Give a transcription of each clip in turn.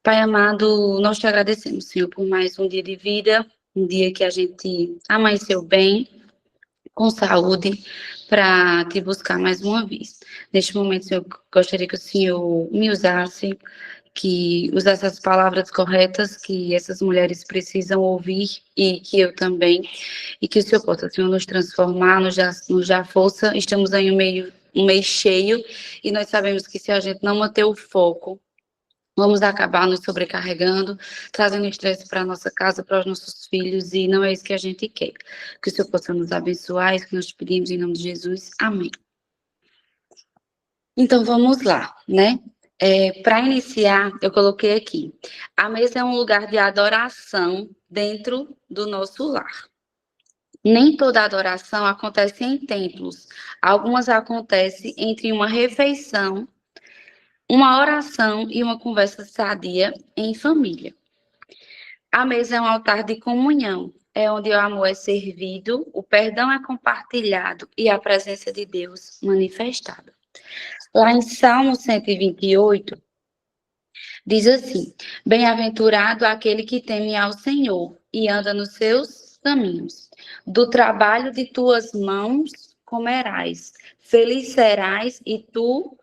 Pai amado, nós te agradecemos, Senhor, por mais um dia de vida, um dia que a gente amanheceu bem, com saúde, para te buscar mais uma vez. Neste momento, Senhor, gostaria que o Senhor me usasse, que usasse as palavras corretas que essas mulheres precisam ouvir e que eu também, e que o Senhor possa, Senhor, nos transformar, nos dar força. Estamos aí um mês cheio e nós sabemos que se a gente não manter o foco, vamos acabar nos sobrecarregando, trazendo estresse para a nossa casa, para os nossos filhos, e não é isso que a gente quer. Que o Senhor possa nos abençoar, é isso que nós pedimos em nome de Jesus. Amém. Então, vamos lá, né? Para iniciar, eu coloquei aqui, a mesa é um lugar de adoração dentro do nosso lar. Nem toda adoração acontece em templos. Algumas acontecem entre uma refeição, uma oração e uma conversa sadia em família. A mesa é um altar de comunhão, é onde o amor é servido, o perdão é compartilhado e a presença de Deus manifestada. Lá em Salmo 128, diz assim: Bem-aventurado aquele que teme ao Senhor e anda nos seus caminhos. Do trabalho de tuas mãos comerás, feliz serás e tudo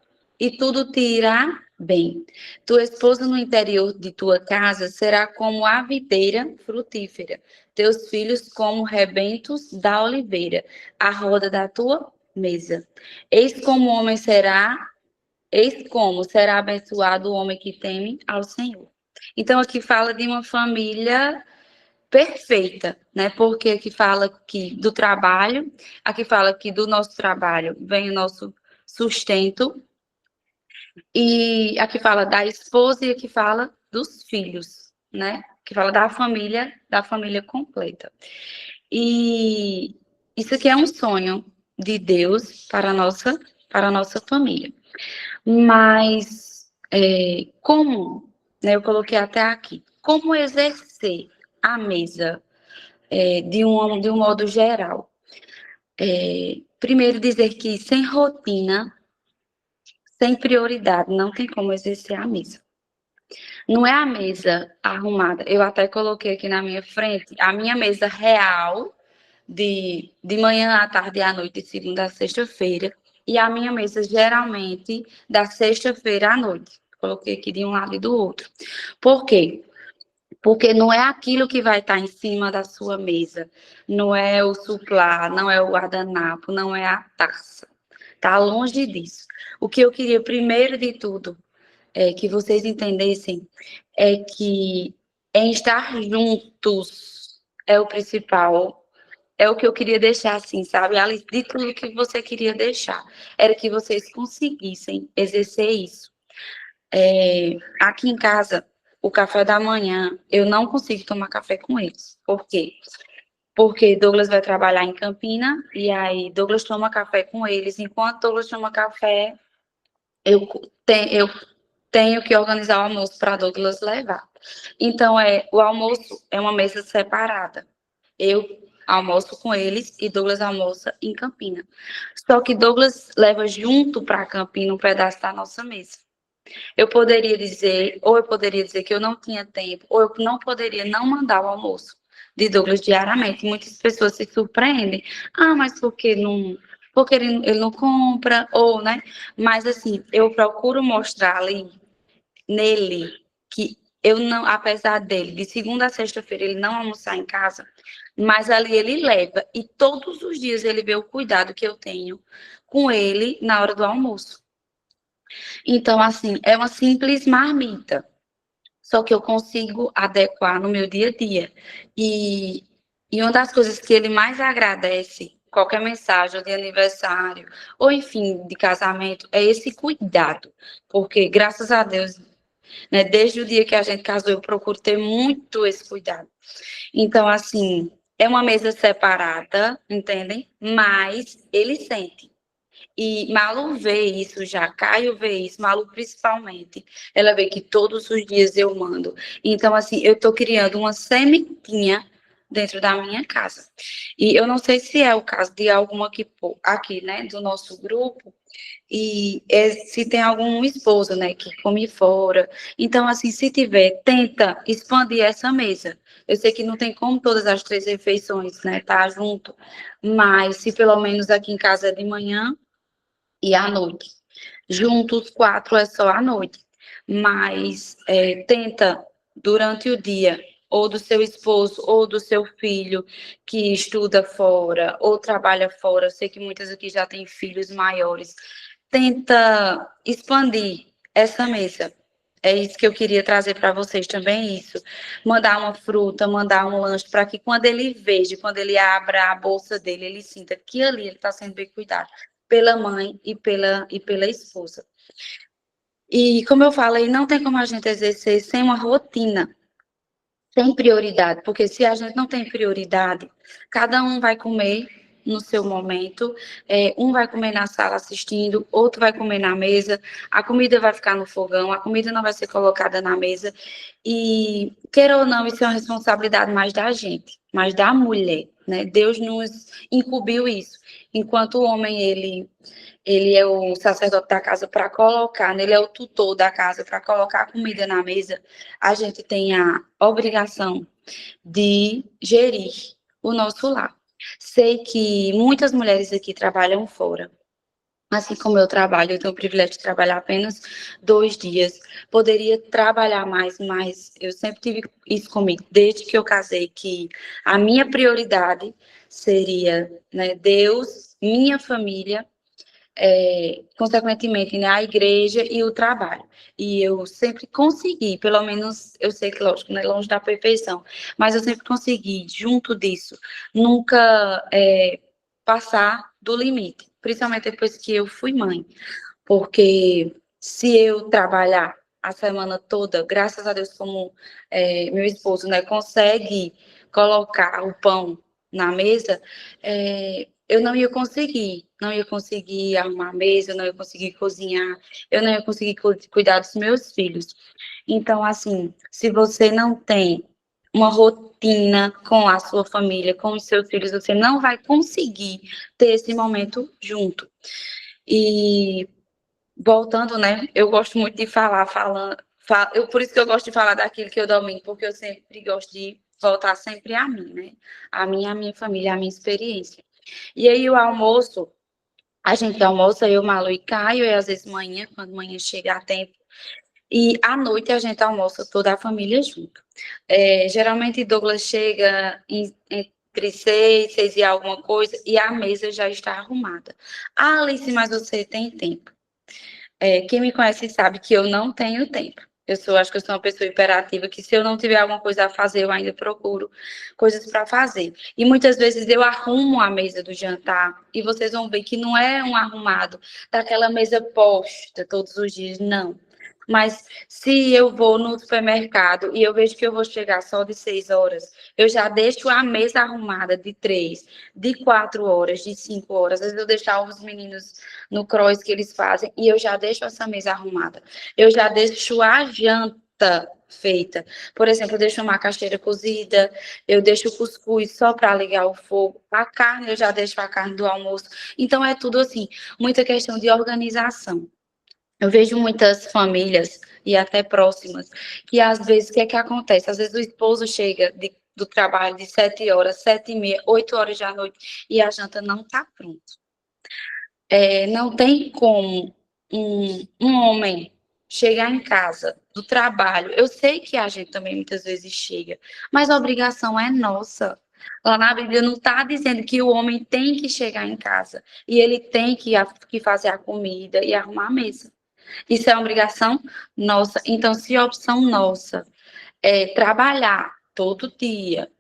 te irá bem. Tua esposa no interior de tua casa será como a videira frutífera, teus filhos como rebentos da oliveira, a roda da tua mesa. Eis como o homem será Eis como será abençoado o homem que teme ao Senhor. Então, aqui fala de uma família perfeita, né? Porque aqui fala que do trabalho, aqui fala que do nosso trabalho vem o nosso sustento, e aqui fala da esposa e aqui fala dos filhos, né? Que fala da família completa. E isso aqui é um sonho de Deus para a nossa família. Mas como, né, eu coloquei até aqui, como exercer a mesa de um modo geral? Primeiro dizer que sem rotina, sem prioridade, não tem como exercer a mesa. Não é a mesa arrumada. Eu até coloquei aqui na minha frente a minha mesa real de manhã à tarde e à noite, de segunda a sexta-feira, e a minha mesa geralmente da sexta-feira à noite. Coloquei aqui de um lado e do outro. Por quê? Porque não é aquilo que vai estar em cima da sua mesa, não é o suplá, não é o guardanapo, não é a taça. Está longe disso. O que eu queria, primeiro de tudo, que vocês entendessem é que em estar juntos é o principal. É o que eu queria deixar, assim, sabe? Além de tudo que você queria deixar, era que vocês conseguissem exercer isso. Aqui em casa, o café da manhã, eu não consigo tomar café com eles. Por quê? Porque Douglas vai trabalhar em Campina, e aí Douglas toma café com eles. Enquanto Douglas toma café, eu tenho que organizar o almoço para Douglas levar. Então, o almoço é uma mesa separada. Eu almoço com eles e Douglas almoça em Campina. Só que Douglas leva junto para Campina um pedaço da nossa mesa. Eu poderia dizer que eu não tinha tempo, ou eu não poderia não mandar o almoço de Douglas diariamente. Muitas pessoas se surpreendem. Ah, mas por que não? Porque ele não compra, ou, né? Mas, assim, eu procuro mostrar ali, nele, que eu não, apesar dele, de segunda a sexta-feira, ele não almoçar em casa, mas ali ele leva, e todos os dias ele vê o cuidado que eu tenho com ele na hora do almoço. Então, assim, é uma simples marmita, só que eu consigo adequar no meu dia a dia. E uma das coisas que ele mais agradece, qualquer mensagem de aniversário, ou enfim, de casamento, é esse cuidado. Porque, graças a Deus, né, desde o dia que a gente casou, eu procuro ter muito esse cuidado. Então, assim, é uma mesa separada, entendem? Mas ele sente. E Malu vê isso já, Caio vê isso, Malu principalmente. Ela vê que todos os dias eu mando. Então, assim, eu estou criando uma sementinha dentro da minha casa. E eu não sei se é o caso de alguma aqui, né, do nosso grupo, e se tem algum esposo, né, que come fora. Então, assim, se tiver, tenta expandir essa mesa. Eu sei que não tem como todas as 3 refeições, né, tá junto, mas se pelo menos aqui em casa é de manhã e à noite. Juntos, 4 é só à noite. Mas tenta, durante o dia, ou do seu esposo, ou do seu filho, que estuda fora, ou trabalha fora. Eu sei que muitas aqui já têm filhos maiores. Tenta expandir essa mesa. É isso que eu queria trazer para vocês também, isso. Mandar uma fruta, mandar um lanche, para que quando ele veja, quando ele abra a bolsa dele, ele sinta que ali ele está sendo bem cuidado pela mãe e pela esposa. E, como eu falei, não tem como a gente exercer sem uma rotina, sem prioridade, porque se a gente não tem prioridade, cada um vai comer no seu momento, um vai comer na sala assistindo, outro vai comer na mesa, a comida vai ficar no fogão, a comida não vai ser colocada na mesa, e, queira ou não, isso é uma responsabilidade mais da gente, mais da mulher, né? Deus nos incumbiu isso, enquanto o homem, ele é o sacerdote da casa para colocar, né? Ele é o tutor da casa para colocar a comida na mesa. A gente tem a obrigação de gerir o nosso lar. Sei que muitas mulheres aqui trabalham fora. Assim como eu trabalho, eu tenho o privilégio de trabalhar apenas 2 dias. Poderia trabalhar mais, mas eu sempre tive isso comigo, desde que eu casei, que a minha prioridade seria, né, Deus, minha família, consequentemente, né, a igreja e o trabalho. E eu sempre consegui, pelo menos, eu sei que, lógico, né, longe da perfeição, mas eu sempre consegui, junto disso, nunca passar do limite, principalmente depois que eu fui mãe, porque se eu trabalhar a semana toda, graças a Deus, como meu esposo, né, consegue colocar o pão na mesa, eu não ia conseguir arrumar a mesa, eu não ia conseguir cozinhar, eu não ia conseguir cuidar dos meus filhos. Então, assim, se você não tem uma rotina com a sua família, com os seus filhos, você não vai conseguir ter esse momento junto. E voltando, né? Eu gosto muito de por isso que eu gosto de falar daquilo que eu domino, porque eu sempre gosto de voltar sempre a mim, né? A minha família, a minha experiência. E aí o almoço, a gente almoça, eu, Malu e Caio, e às vezes manhã, quando manhã chega a tempo. E à noite a gente almoça toda a família junto. Geralmente Douglas chega entre 6 e alguma coisa, e a mesa já está arrumada. Ah, Alice, mas você tem tempo. Quem me conhece sabe que eu não tenho tempo. Acho que eu sou uma pessoa hiperativa, que se eu não tiver alguma coisa a fazer, eu ainda procuro coisas para fazer. E muitas vezes eu arrumo a mesa do jantar, e vocês vão ver que não é um arrumado daquela mesa posta todos os dias, não. Mas se eu vou no supermercado e eu vejo que eu vou chegar só de 6 horas, eu já deixo a mesa arrumada de 3, de 4 horas, de 5 horas. Às vezes eu deixar os meninos no cross que eles fazem e eu já deixo essa mesa arrumada. Eu já deixo a janta feita. Por exemplo, eu deixo uma macaxeira cozida, eu deixo o cuscuz só para ligar o fogo. A carne, eu já deixo a carne do almoço. Então, é tudo assim, muita questão de organização. Eu vejo muitas famílias, e até próximas, que às vezes, o que é que acontece? Às vezes o esposo chega do trabalho de 7 horas, 7h30, 8 horas da noite, e a janta não está pronta. Não tem como um homem chegar em casa do trabalho. Eu sei que a gente também muitas vezes chega, mas a obrigação é nossa. Lá na Bíblia não está dizendo que o homem tem que chegar em casa e ele tem que fazer a comida e arrumar a mesa. Isso é uma obrigação nossa. Então, se a opção nossa é trabalhar todo dia,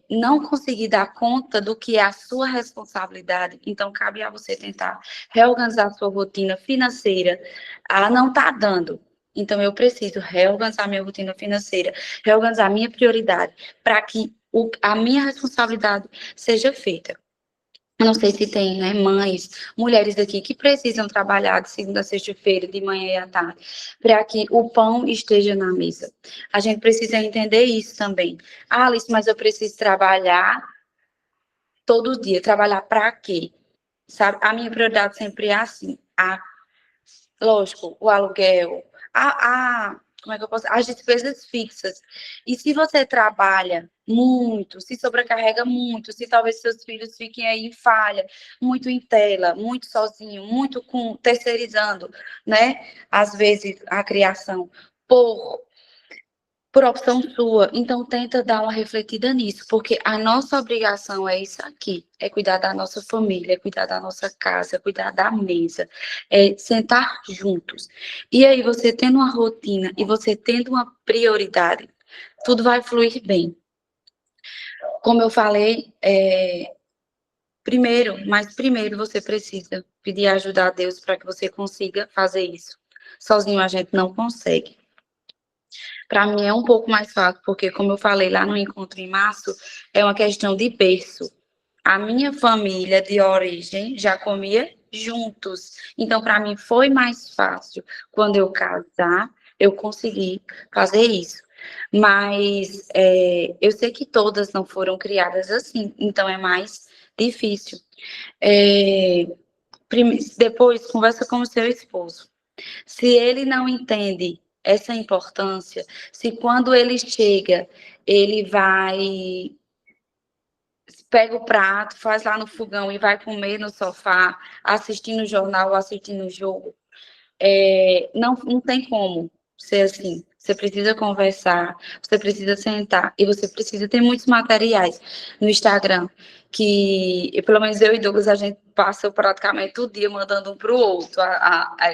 não conseguir dar conta do que é a sua responsabilidade, então cabe a você tentar reorganizar a sua rotina financeira. Ah, não está dando. Então, eu preciso reorganizar minha rotina financeira, reorganizar minha prioridade, para que a minha responsabilidade seja feita. Não sei se tem, né, mães, mulheres aqui que precisam trabalhar de segunda a sexta-feira, de manhã e à tarde, para que o pão esteja na mesa. A gente precisa entender isso também. Ah, Alice, mas eu preciso trabalhar todo dia. Trabalhar para quê? Sabe? A minha prioridade sempre é assim. Lógico, o aluguel, como é que eu posso? As despesas fixas. E se você trabalha muito, se sobrecarrega muito, se talvez seus filhos fiquem aí em falha, muito em tela, muito sozinho, muito com terceirizando, né? Às vezes a criação por opção sua. Então, tenta dar uma refletida nisso, porque a nossa obrigação é isso aqui: é cuidar da nossa família, é cuidar da nossa casa, é cuidar da mesa, é sentar juntos. E aí, você tendo uma rotina e você tendo uma prioridade, tudo vai fluir bem. Como eu falei, primeiro você precisa pedir ajuda a Deus para que você consiga fazer isso. Sozinho a gente não consegue. Para mim é um pouco mais fácil, porque, como eu falei lá no encontro em março, é uma questão de berço. A minha família de origem já comia juntos. Então, para mim foi mais fácil. Quando eu casar, eu consegui fazer isso. Mas eu sei que todas não foram criadas assim, então é mais difícil. Depois, conversa com o seu esposo. Se ele não entende essa importância, se quando ele chega, ele vai, pega o prato, faz lá no fogão e vai comer no sofá, assistindo o jornal, assistindo o jogo, não tem como ser assim. Você precisa conversar, você precisa sentar e você precisa ter muitos materiais no Instagram que, pelo menos eu e Douglas, a gente passa praticamente o dia mandando um para o outro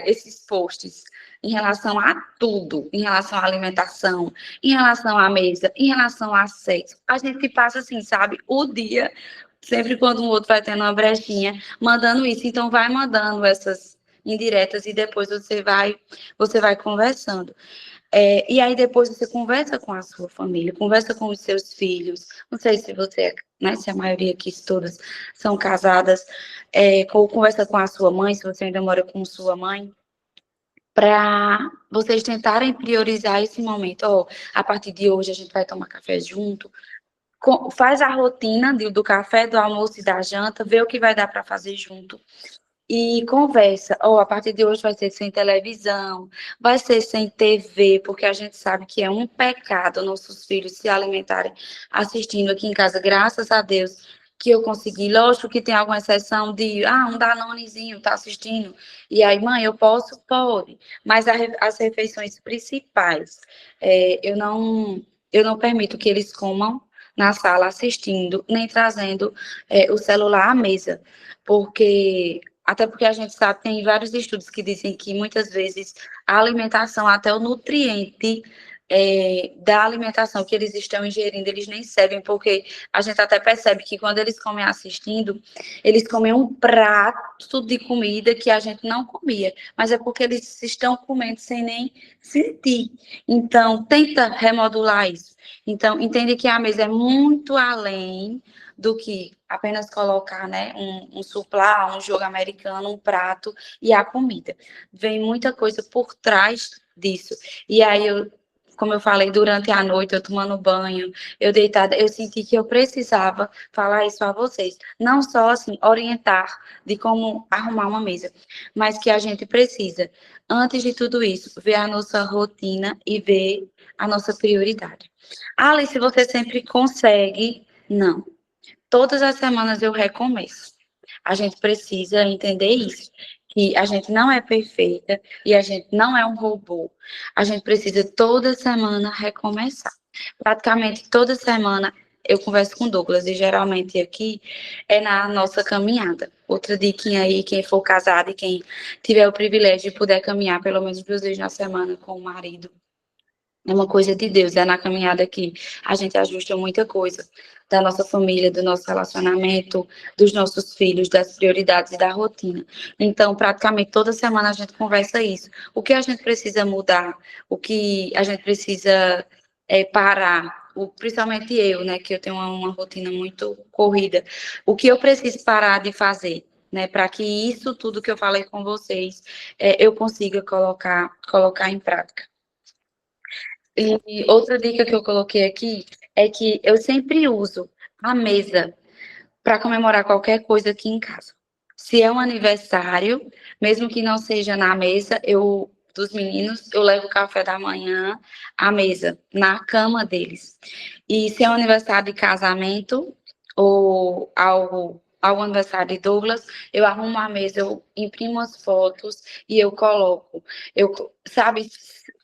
esses posts em relação a tudo, em relação à alimentação, em relação à mesa, em relação a sexo. A gente passa assim, sabe, o dia, sempre quando um outro vai tendo uma brechinha, mandando isso. Então, vai mandando essas indiretas e depois você vai conversando. E aí depois você conversa com a sua família, conversa com os seus filhos. Não sei se você, né, se a maioria aqui, todas são casadas, conversa com a sua mãe, se você ainda mora com sua mãe, para vocês tentarem priorizar esse momento. A partir de hoje a gente vai tomar café junto. Faz a rotina do café, do almoço e da janta, vê o que vai dar para fazer junto e conversa. A partir de hoje vai ser sem televisão, vai ser sem TV, porque a gente sabe que é um pecado nossos filhos se alimentarem assistindo aqui em casa, graças a Deus que eu consegui. Lógico que tem alguma exceção de, um danonezinho tá assistindo, e aí, mãe, eu posso? Pode, mas as refeições principais, eu não permito que eles comam na sala assistindo, nem trazendo o celular à mesa, porque até porque a gente sabe, tem vários estudos que dizem que muitas vezes a alimentação, até o nutriente da alimentação que eles estão ingerindo, eles nem servem, porque a gente até percebe que quando eles comem assistindo, eles comem um prato de comida que a gente não comia, mas é porque eles estão comendo sem nem sentir. Então, tenta remodular isso. Então, entende que a mesa é muito além do que apenas colocar, né, um suplá, um jogo americano, um prato e a comida. Vem muita coisa por trás disso. E aí, como eu falei, durante a noite, eu tomando banho, eu deitada, eu senti que eu precisava falar isso a vocês. Não só, assim, orientar de como arrumar uma mesa, mas que a gente precisa, antes de tudo isso, ver a nossa rotina e ver a nossa prioridade. Alice, você sempre consegue? Não. Todas as semanas eu recomeço. A gente precisa entender isso, que a gente não é perfeita e a gente não é um robô. A gente precisa toda semana recomeçar. Praticamente toda semana eu converso com o Douglas e geralmente aqui é na nossa caminhada. Outra diquinha aí, quem for casado e quem tiver o privilégio de poder caminhar pelo menos 2 vezes na semana com o marido, é uma coisa de Deus, é na caminhada que a gente ajusta muita coisa da nossa família, do nosso relacionamento, dos nossos filhos, das prioridades e da rotina. Então, praticamente toda semana a gente conversa isso. O que a gente precisa mudar, o que a gente precisa parar, principalmente eu, né, que eu tenho uma rotina muito corrida, o que eu preciso parar de fazer, né, para que isso tudo que eu falei com vocês, eu consiga colocar em prática. E outra dica que eu coloquei aqui é que eu sempre uso a mesa para comemorar qualquer coisa aqui em casa. Se é um aniversário, mesmo que não seja na mesa, dos meninos, eu levo o café da manhã à mesa, na cama deles. E se é um aniversário de casamento ou algum aniversário de Douglas, eu arrumo a mesa, eu imprimo as fotos e eu coloco. Sabe,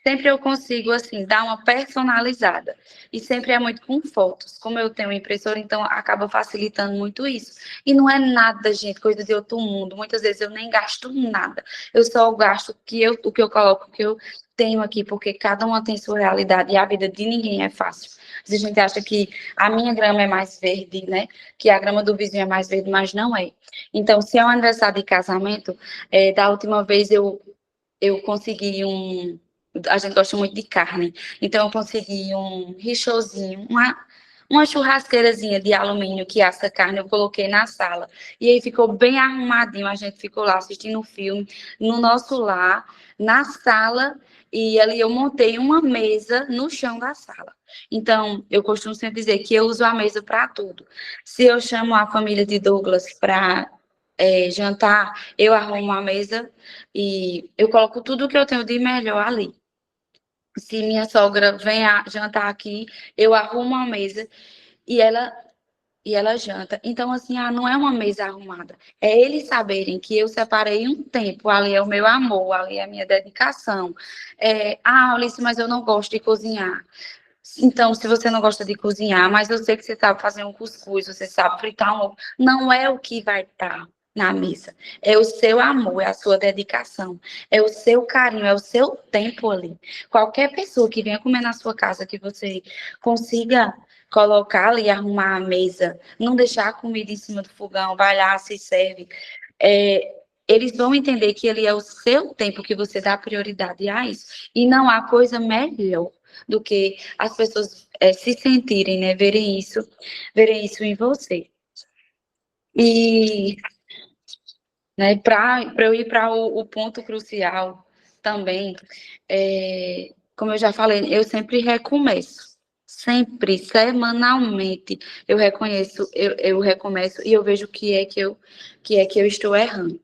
sempre eu consigo, assim, dar uma personalizada. E sempre é muito com fotos. Como eu tenho impressora, então acaba facilitando muito isso. E não é nada, gente, coisa de outro mundo. Muitas vezes eu nem gasto nada. Eu só gasto o que eu coloco, o que eu tenho aqui, porque cada uma tem sua realidade e a vida de ninguém é fácil. A gente acha que a minha grama é mais verde, né? Que a grama do vizinho é mais verde, mas não é. Então, se é um aniversário de casamento, da última vez eu consegui a gente gosta muito de carne, então eu consegui um richozinho, uma churrasqueirazinha de alumínio que assa carne, eu coloquei na sala. E aí ficou bem arrumadinho, a gente ficou lá assistindo o filme, no nosso lar, na sala, e ali eu montei uma mesa no chão da sala. Então, eu costumo sempre dizer que eu uso a mesa para tudo. Se eu chamo a família de Douglas para jantar, eu arrumo a mesa e eu coloco tudo que eu tenho de melhor ali. Se minha sogra vem jantar aqui, eu arrumo a mesa e ela janta. Então, assim, não é uma mesa arrumada. É eles saberem que eu separei um tempo, ali é o meu amor, ali é a minha dedicação. Alice, mas eu não gosto de cozinhar. Então, se você não gosta de cozinhar, mas eu sei que você sabe fazer um cuscuz, você sabe fritar um ovo, não é o que vai estar na mesa. É o seu amor, é a sua dedicação, é o seu carinho, é o seu tempo ali. Qualquer pessoa que venha comer na sua casa, que você consiga colocar ali, arrumar a mesa, não deixar a comida em cima do fogão, vai lá, se serve. Eles vão entender que ele é o seu tempo, que você dá prioridade a isso. E não há coisa melhor do que as pessoas se sentirem, né, verem isso em você. E, né, para eu ir para o ponto crucial também, como eu já falei, eu sempre recomeço. Sempre, semanalmente, eu recomeço e eu vejo o que é que eu estou errando.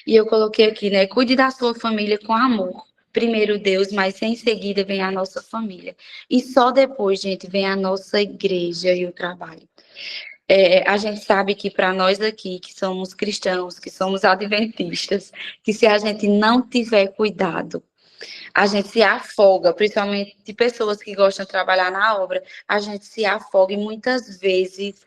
E eu coloquei aqui, né? Cuide da sua família com amor. Primeiro Deus, mas em seguida vem a nossa família. E só depois, gente, vem a nossa igreja e o trabalho. A gente sabe que para nós aqui, que somos cristãos, que somos adventistas, que se a gente não tiver cuidado, a gente se afoga, principalmente de pessoas que gostam de trabalhar na obra, a gente se afoga e muitas vezes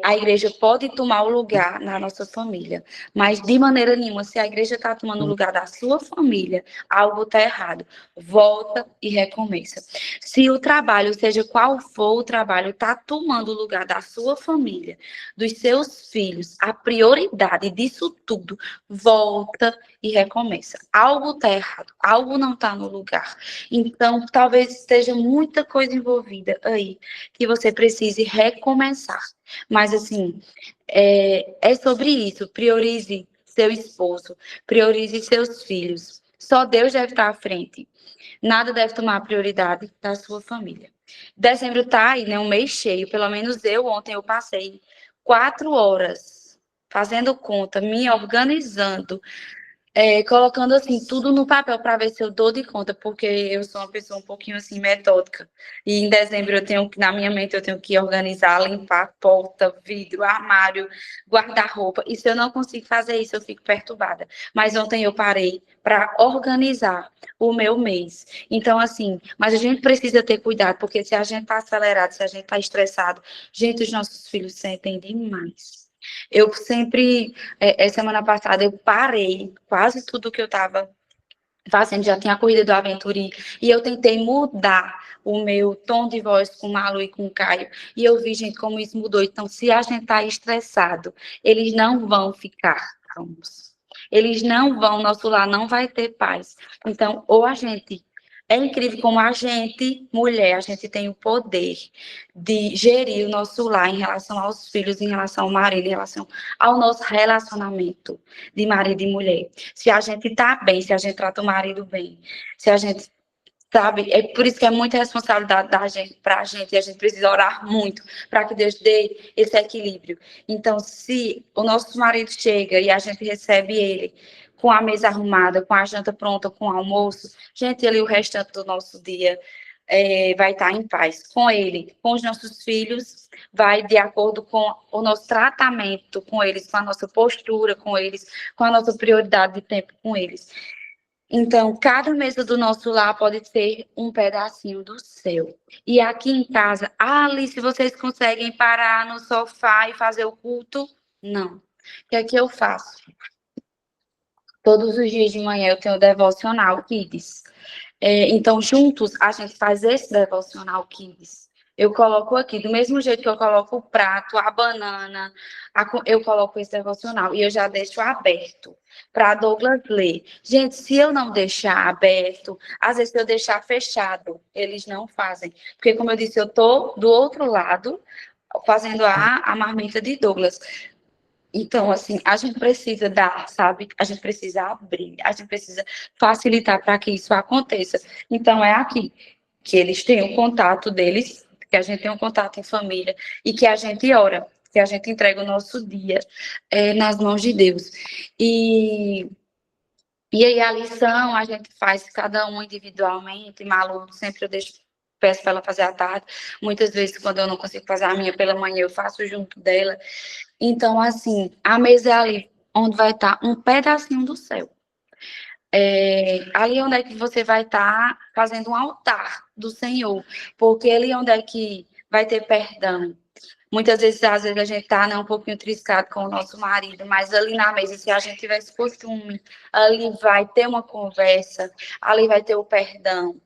a igreja pode tomar o lugar na nossa família, mas de maneira nenhuma, se a igreja está tomando o lugar da sua família, algo está errado. Volta e recomeça. Se o trabalho, seja qual for o trabalho, está tomando o lugar da sua família, dos seus filhos, a prioridade disso tudo, volta e recomeça. Algo está errado, algo não está no lugar. Então, talvez esteja muita coisa envolvida aí, que você precise recomeçar. Mas, assim, é sobre isso. Priorize seu esposo, priorize seus filhos. Só Deus deve estar à frente. Nada deve tomar a prioridade da sua família. Dezembro está aí, né? Um mês cheio. Pelo menos ontem eu passei 4 horas fazendo conta, me organizando, colocando assim tudo no papel para ver se eu dou de conta, porque eu sou uma pessoa um pouquinho assim metódica. E em dezembro na minha mente eu tenho que organizar, limpar porta, vidro, armário, guarda-roupa. E se eu não consigo fazer isso, eu fico perturbada. Mas ontem eu parei para organizar o meu mês. Então, assim, mas a gente precisa ter cuidado, porque se a gente está acelerado, se a gente está estressado, gente, os nossos filhos sentem demais. Eu sempre, semana passada, eu parei quase tudo que eu estava fazendo, já tinha a corrida do Aventuri, e eu tentei mudar o meu tom de voz com o Malu e com o Caio, e eu vi, gente, como isso mudou. Então, se a gente está estressado, eles não vão ficar calmos. Eles não vão, nosso lar não vai ter paz. Então, ou a gente É incrível como a gente, mulher, a gente tem o poder de gerir o nosso lar em relação aos filhos, em relação ao marido, em relação ao nosso relacionamento de marido e mulher. Se a gente está bem, se a gente trata o marido bem, se a gente sabe, é por isso que é muita responsabilidade da gente, para a gente, e a gente precisa orar muito para que Deus dê esse equilíbrio. Então, se o nosso marido chega e a gente recebe ele com a mesa arrumada, com a janta pronta, com o almoço, gente, ele o restante do nosso dia vai estar em paz com ele, com os nossos filhos, vai de acordo com o nosso tratamento com eles, com a nossa postura com eles, com a nossa prioridade de tempo com eles. Então, cada mesa do nosso lar pode ser um pedacinho do céu. E aqui em casa, ali, se vocês conseguem parar no sofá e fazer o culto, não. O que é que eu faço? Todos os dias de manhã eu tenho o devocional Kids. Então, juntos, a gente faz esse devocional Kids. Eu coloco aqui, do mesmo jeito que eu coloco o prato, a banana, eu coloco esse devocional e eu já deixo aberto para Douglas ler. Gente, se eu não deixar aberto, às vezes se eu deixar fechado, eles não fazem. Porque, como eu disse, eu estou do outro lado fazendo a marmita de Douglas. Então, assim, a gente precisa dar, sabe? A gente precisa abrir, a gente precisa facilitar para que isso aconteça. Então, é aqui que eles têm o contato deles, que a gente tem um contato em família e que a gente ora, que a gente entrega o nosso dia nas mãos de Deus. E, e aí a lição a gente faz cada um individualmente, Malu, sempre eu peço para ela fazer à tarde. Muitas vezes, quando eu não consigo fazer a minha pela manhã, eu faço junto dela. Então, assim, a mesa é ali onde vai estar um pedacinho do céu. Ali onde é que você vai estar fazendo um altar do Senhor, porque ali onde é que vai ter perdão. Muitas vezes, às vezes a gente está, né, um pouquinho triscado com o nosso marido, mas ali na mesa, se a gente tiver esse costume, ali vai ter uma conversa, ali vai ter o perdão.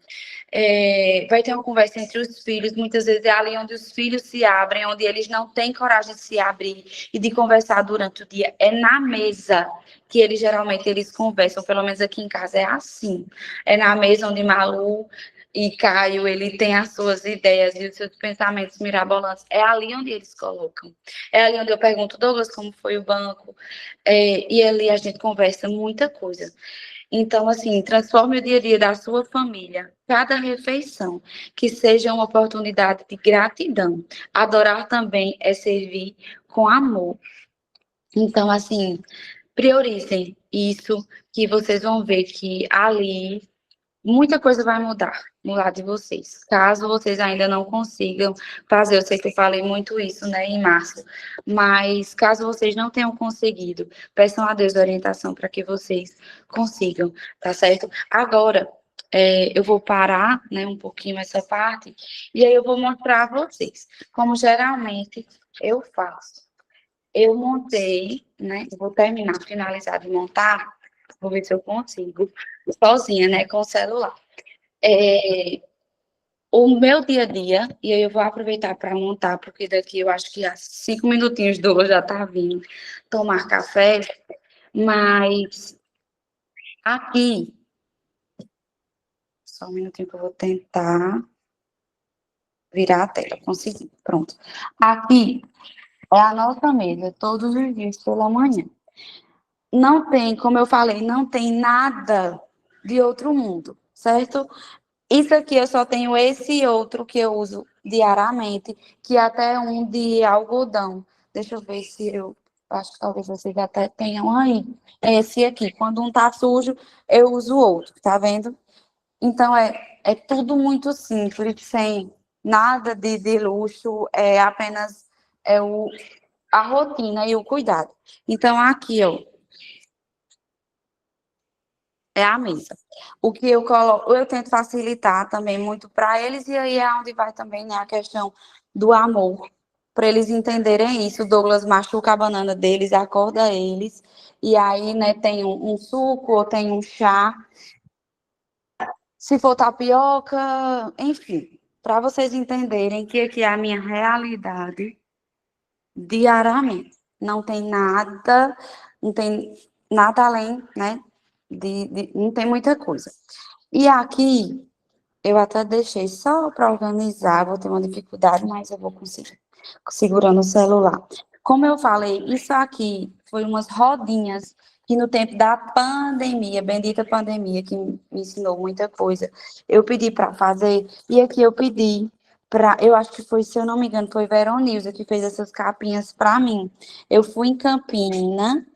Vai ter uma conversa entre os filhos, muitas vezes é ali onde os filhos se abrem, onde eles não têm coragem de se abrir e de conversar durante o dia. É na mesa que eles geralmente eles conversam, pelo menos aqui em casa é assim. É na mesa onde Malu e Caio, ele tem as suas ideias e os seus pensamentos mirabolantes. É ali onde eles colocam. É ali onde eu pergunto, Douglas, como foi o banco? E ali a gente conversa muita coisa. Então, assim, transforme o dia a dia da sua família, cada refeição, que seja uma oportunidade de gratidão. Adorar também é servir com amor. Então, assim, priorizem isso, que vocês vão ver que ali muita coisa vai mudar no lado de vocês. Caso vocês ainda não consigam fazer, eu sei que eu falei muito isso, né, em março, mas caso vocês não tenham conseguido, peçam a Deus orientação para que vocês consigam, tá certo? Agora, eu vou parar, né, um pouquinho essa parte, e aí eu vou mostrar a vocês, como geralmente eu faço. Eu montei, né, vou terminar, finalizar de montar, vou ver se eu consigo, sozinha, né, com o celular. O meu dia a dia, e aí eu vou aproveitar para montar, porque daqui eu acho que há 5 minutinhos do já tá vindo tomar café, mas aqui, só um minutinho que eu vou tentar virar a tela, consegui, pronto. Aqui é a nossa mesa, todos os dias pela manhã. Não tem, como eu falei, não tem nada de outro mundo, certo? Isso aqui eu só tenho esse outro que eu uso diariamente, que é até um de algodão. Deixa eu ver se eu acho que talvez vocês até tenham aí. É esse aqui. Quando um tá sujo, eu uso o outro, tá vendo? Então é tudo muito simples, sem nada de luxo, é apenas a rotina e o cuidado. Então, aqui, ó, é a mesa. O que eu coloco, eu tento facilitar também muito para eles, e aí é onde vai também, né, a questão do amor, para eles entenderem isso. O Douglas machuca a banana deles, acorda eles, e aí, né, tem um suco ou tem um chá, se for tapioca, enfim, para vocês entenderem que aqui é a minha realidade diariamente. Não tem nada, não tem nada além, né, não tem muita coisa. E aqui Eu até deixei só para organizar, vou ter uma dificuldade, mas eu vou conseguir, segurando o celular. Como eu falei, isso aqui foi umas rodinhas que no tempo da pandemia, bendita pandemia, que me ensinou muita coisa, eu pedi para fazer, e aqui eu pedi para, eu acho que foi, se eu não me engano, foi Veronilza que fez essas capinhas para mim. Eu fui em Campina,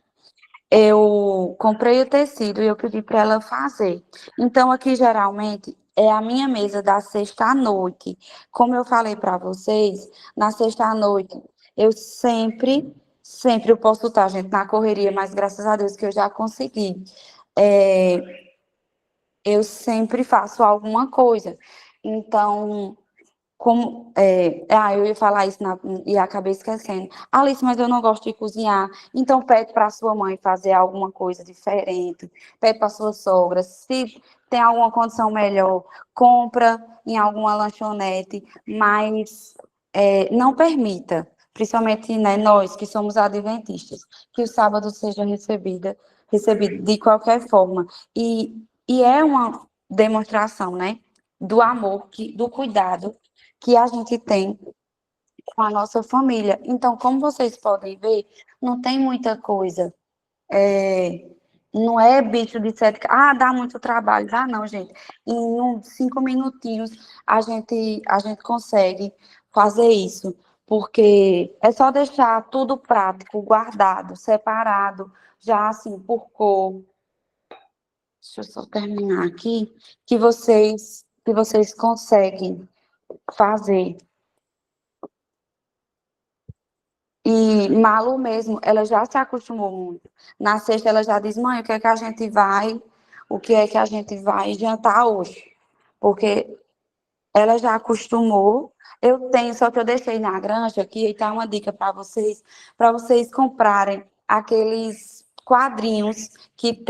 eu comprei o tecido e eu pedi para ela fazer. Então, aqui geralmente é a minha mesa da sexta à noite. Como eu falei para vocês, na sexta à noite eu sempre eu posso estar, gente, na correria, mas graças a Deus que eu já consegui. É, eu sempre faço alguma coisa. Então, eu ia falar isso e acabei esquecendo. Alice, mas eu não gosto de cozinhar. Então pede para sua mãe fazer alguma coisa diferente. Pede para sua sogra. Se tem alguma condição melhor, compra em alguma lanchonete, mas não permita, principalmente, né, nós que somos adventistas, que o sábado seja recebido de qualquer forma. E é uma demonstração, né, do amor, do cuidado que a gente tem com a nossa família. Então, como vocês podem ver, não tem muita coisa. Não é bicho de sete. Ah, dá muito trabalho. Dá não, gente. Em 5 minutinhos a gente consegue fazer isso. Porque é só deixar tudo prático, guardado, separado, já assim, por cor. Deixa eu só terminar aqui, que vocês conseguem fazer. E Malu mesmo, ela já se acostumou muito. Na sexta ela já diz, mãe, o que é que a gente vai jantar hoje? Porque ela já acostumou. Eu tenho, só que eu deixei na granja aqui, e tá uma dica para vocês comprarem aqueles quadrinhos que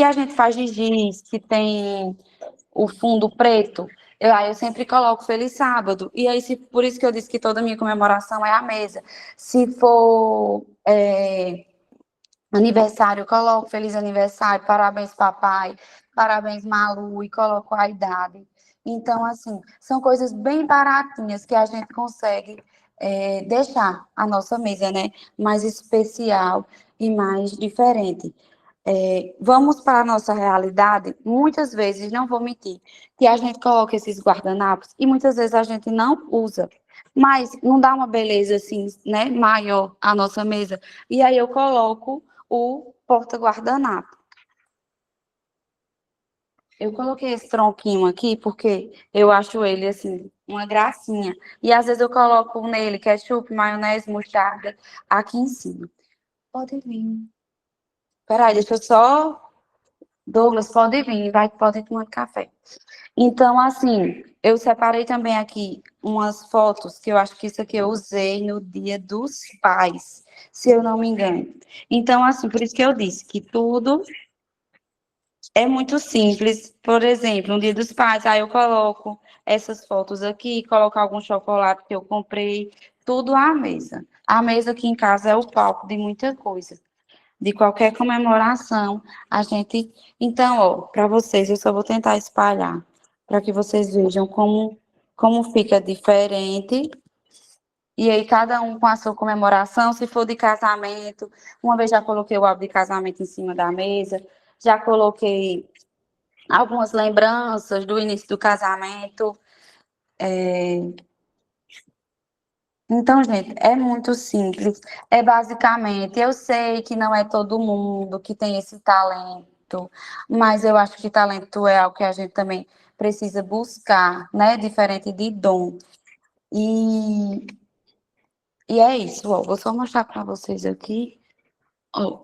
a gente faz de giz, que tem o fundo preto, aí eu sempre coloco Feliz Sábado. E aí, por isso que eu disse que toda minha comemoração é a mesa. Se for aniversário, eu coloco Feliz Aniversário, parabéns, papai, parabéns, Malu, e coloco a idade. Então, assim, são coisas bem baratinhas que a gente consegue deixar a nossa mesa, né, mais especial e mais diferente. Vamos para a nossa realidade, muitas vezes, não vou mentir, que a gente coloca esses guardanapos e muitas vezes a gente não usa, mas não dá uma beleza assim, né, maior à nossa mesa. E aí eu coloco o porta-guardanapo. Eu coloquei esse tronquinho aqui porque eu acho ele assim uma gracinha. E às vezes eu coloco nele ketchup, maionese, mostarda aqui em cima. Pode vir. Peraí, deixa eu só. Douglas, pode vir, vai, pode ir tomando café. Então, assim, eu separei também aqui umas fotos que eu acho que isso aqui eu usei no Dia dos Pais, se eu não me engano. Então, assim, por isso que eu disse que tudo é muito simples. Por exemplo, no Dia dos Pais, aí eu coloco essas fotos aqui, coloco algum chocolate que eu comprei, tudo à mesa. A mesa aqui em casa é o palco de muita coisa, de qualquer comemoração, a gente. Então, ó, para vocês, eu só vou tentar espalhar, para que vocês vejam como fica diferente. E aí, cada um com a sua comemoração, se for de casamento, uma vez já coloquei o álbum de casamento em cima da mesa, já coloquei algumas lembranças do início do casamento. Então, gente, é muito simples. É basicamente, eu sei que não é todo mundo que tem esse talento, mas eu acho que talento é algo que a gente também precisa buscar, né? Diferente de dom. E, e é isso, ó. Vou só mostrar para vocês aqui. Ó,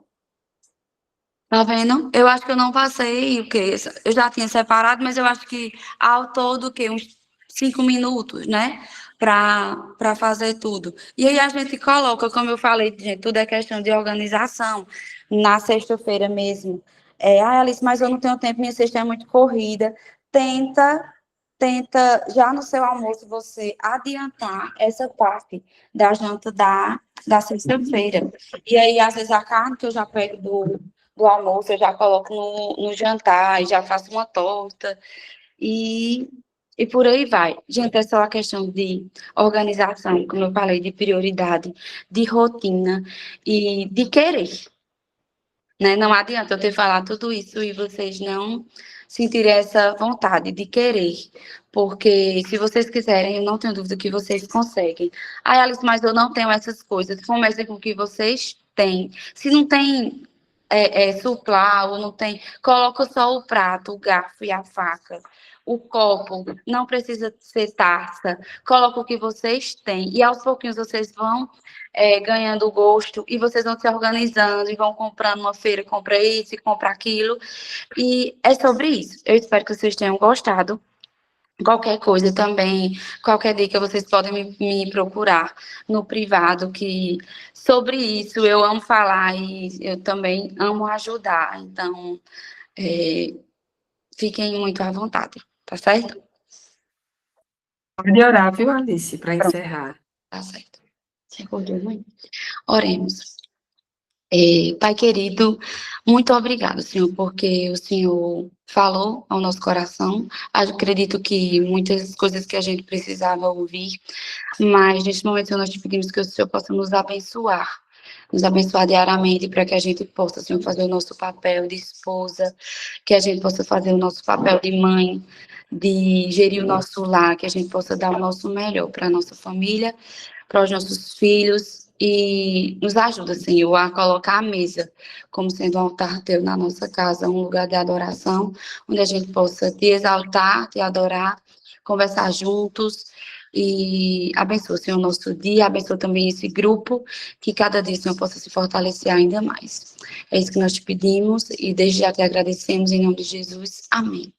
tá vendo? Eu acho que eu não passei o quê? Eu já tinha separado, mas eu acho que ao todo, o quê? Uns 5 minutos, né? Para fazer tudo. E aí a gente coloca, como eu falei, gente, tudo é questão de organização. Na sexta-feira mesmo. Alice, mas eu não tenho tempo, minha sexta é muito corrida. Tenta, tenta, já no seu almoço, você adiantar essa parte da janta da sexta-feira. E aí, às vezes, a carne que eu já pego do almoço, eu já coloco no jantar, e já faço uma torta. e, e por aí vai. Gente, é só a questão de organização, como eu falei, de prioridade, de rotina e de querer, né? Não adianta eu ter falado tudo isso e vocês não sentirem essa vontade de querer, porque se vocês quiserem, eu não tenho dúvida que vocês conseguem. Ai, Alice, mas eu não tenho essas coisas. Comecem com o que vocês têm. Se não tem suplar, ou não tem, coloca só o prato, o garfo e a faca. O copo não precisa ser taça, coloca o que vocês têm. E aos pouquinhos vocês vão ganhando gosto e vocês vão se organizando e vão comprando uma feira, compra isso e compra aquilo. E é sobre isso. Eu espero que vocês tenham gostado. Qualquer coisa também, qualquer dica, vocês podem me procurar no privado, que sobre isso eu amo falar e eu também amo ajudar. Então, fiquem muito à vontade, tá certo? Pode orar, viu, Alice, para Pronto, encerrar. tá certo. Você acordou, mãe? Oremos. Pai querido, muito obrigado, Senhor, porque o Senhor falou ao nosso coração. Acredito que muitas coisas que a gente precisava ouvir, mas neste momento, Senhor, nós te pedimos que o Senhor possa nos abençoar diariamente para que a gente possa, Senhor, fazer o nosso papel de esposa, que a gente possa fazer o nosso papel de mãe, de gerir o nosso lar, que a gente possa dar o nosso melhor para a nossa família, para os nossos filhos, e nos ajuda, Senhor, a colocar a mesa como sendo um altar teu na nossa casa, um lugar de adoração, onde a gente possa te exaltar, te adorar, conversar juntos, e abençoa, Senhor, o nosso dia, abençoa também esse grupo, que cada dia, Senhor, possa se fortalecer ainda mais. É isso que nós te pedimos, e desde já te agradecemos em nome de Jesus. Amém.